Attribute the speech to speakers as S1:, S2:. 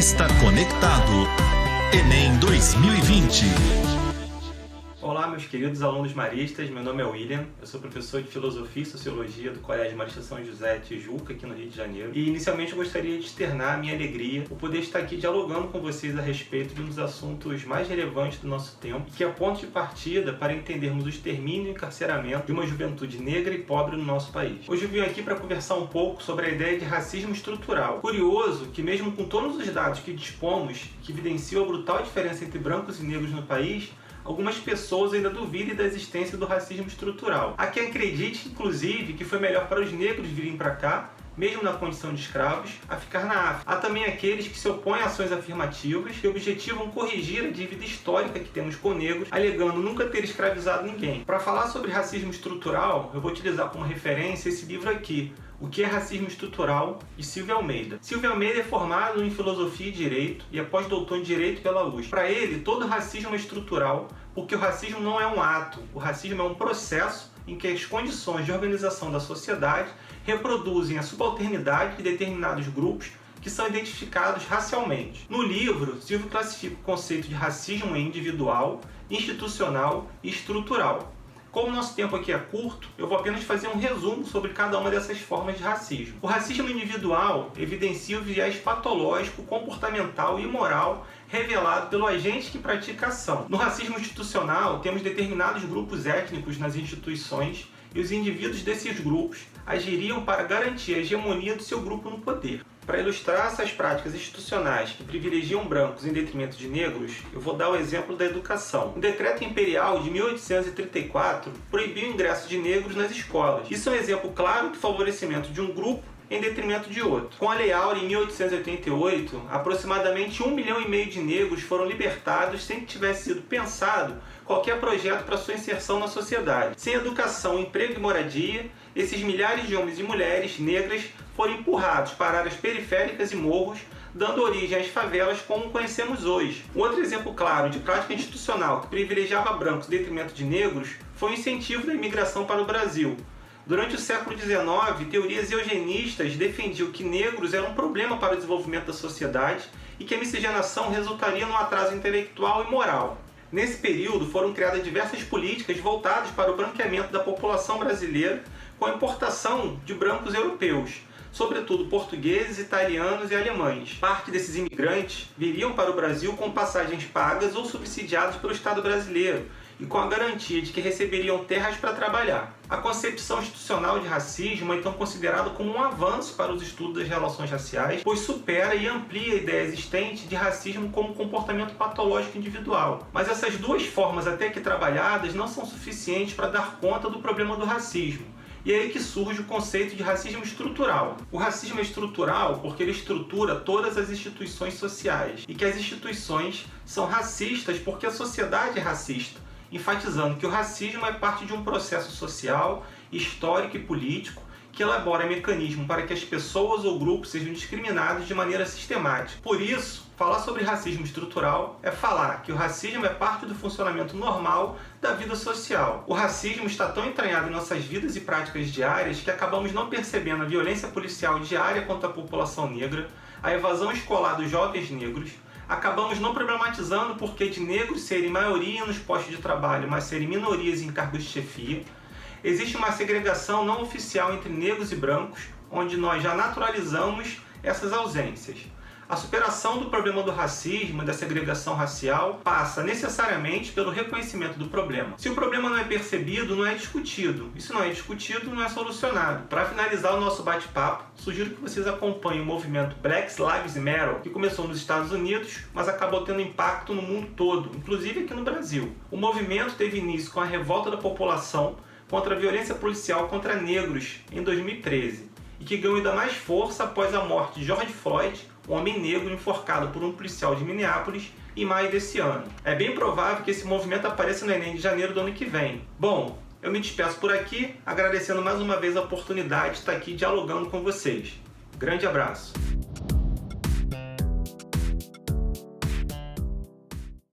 S1: Está conectado. Enem 2020.
S2: Olá, meus queridos alunos maristas, meu nome é William, eu sou professor de Filosofia e Sociologia do Colégio Marista São José, Tijuca, aqui no Rio de Janeiro. E inicialmente eu gostaria de externar a minha alegria por poder estar aqui dialogando com vocês a respeito de um dos assuntos mais relevantes do nosso tempo e que é ponto de partida para entendermos o extermínio e encarceramento de uma juventude negra e pobre no nosso país. Hoje eu vim aqui para conversar um pouco sobre a ideia de racismo estrutural. Curioso que mesmo com todos os dados que dispomos, que evidenciam a brutal diferença entre brancos e negros no país, algumas pessoas ainda duvidam da existência do racismo estrutural. Há quem acredite, inclusive, que foi melhor para os negros virem para cá, mesmo na condição de escravos, a ficar na África. Há também aqueles que se opõem a ações afirmativas que objetivam corrigir a dívida histórica que temos com negros, alegando nunca ter escravizado ninguém. Para falar sobre racismo estrutural, eu vou utilizar como referência esse livro aqui, O que é Racismo Estrutural, de Silvio Almeida. Silvio Almeida é formado em Filosofia e Direito e é pós-doutor em Direito pela USP. Para ele, todo racismo é estrutural, porque o racismo não é um ato, o racismo é um processo em que as condições de organização da sociedade reproduzem a subalternidade de determinados grupos que são identificados racialmente. No livro, Silvio classifica o conceito de racismo individual, institucional e estrutural. Como o nosso tempo aqui é curto, eu vou apenas fazer um resumo sobre cada uma dessas formas de racismo. O racismo individual evidencia o viés patológico, comportamental e moral revelado pelo agente que pratica a ação. No racismo institucional, temos determinados grupos étnicos nas instituições e os indivíduos desses grupos agiriam para garantir a hegemonia do seu grupo no poder. Para ilustrar essas práticas institucionais que privilegiam brancos em detrimento de negros, eu vou dar o exemplo da educação. O Decreto Imperial de 1834 proibiu o ingresso de negros nas escolas. Isso é um exemplo claro de favorecimento de um grupo em detrimento de outro. Com a Lei Áurea, em 1888, aproximadamente 1,5 milhão de negros foram libertados sem que tivesse sido pensado qualquer projeto para sua inserção na sociedade. Sem educação, emprego e moradia, esses milhares de homens e mulheres negras foram empurrados para áreas periféricas e morros, dando origem às favelas como conhecemos hoje. Um outro exemplo claro de prática institucional que privilegiava brancos em detrimento de negros foi o incentivo da imigração para o Brasil. Durante o século XIX, teorias eugenistas defendiam que negros eram um problema para o desenvolvimento da sociedade e que a miscigenação resultaria num atraso intelectual e moral. Nesse período, foram criadas diversas políticas voltadas para o branqueamento da população brasileira com a importação de brancos europeus, sobretudo portugueses, italianos e alemães. Parte desses imigrantes viriam para o Brasil com passagens pagas ou subsidiadas pelo Estado brasileiro e com a garantia de que receberiam terras para trabalhar. A concepção institucional de racismo é então considerada como um avanço para os estudos das relações raciais, pois supera e amplia a ideia existente de racismo como comportamento patológico individual. Mas essas duas formas até aqui trabalhadas não são suficientes para dar conta do problema do racismo. E é aí que surge o conceito de racismo estrutural. O racismo é estrutural porque ele estrutura todas as instituições sociais e que as instituições são racistas porque a sociedade é racista, enfatizando que o racismo é parte de um processo social, histórico e político que elabora mecanismos para que as pessoas ou grupos sejam discriminados de maneira sistemática. Por isso, falar sobre racismo estrutural é falar que o racismo é parte do funcionamento normal da vida social. O racismo está tão entranhado em nossas vidas e práticas diárias que acabamos não percebendo a violência policial diária contra a população negra, a evasão escolar dos jovens negros, acabamos não problematizando o porquê de negros serem maioria nos postos de trabalho, mas serem minorias em cargos de chefia. Existe uma segregação não oficial entre negros e brancos, onde nós já naturalizamos essas ausências. A superação do problema do racismo e da segregação racial passa necessariamente pelo reconhecimento do problema. Se o problema não é percebido, não é discutido. E se não é discutido, não é solucionado. Para finalizar o nosso bate-papo, sugiro que vocês acompanhem o movimento Black Lives Matter, que começou nos Estados Unidos, mas acabou tendo impacto no mundo todo, inclusive aqui no Brasil. O movimento teve início com a revolta da população contra a violência policial contra negros em 2013 e que ganhou ainda mais força após a morte de George Floyd, um homem negro enforcado por um policial de Minneapolis em maio desse ano. É bem provável que esse movimento apareça no Enem de janeiro do ano que vem. Bom, eu me despeço por aqui, agradecendo mais uma vez a oportunidade de estar aqui dialogando com vocês. Grande abraço!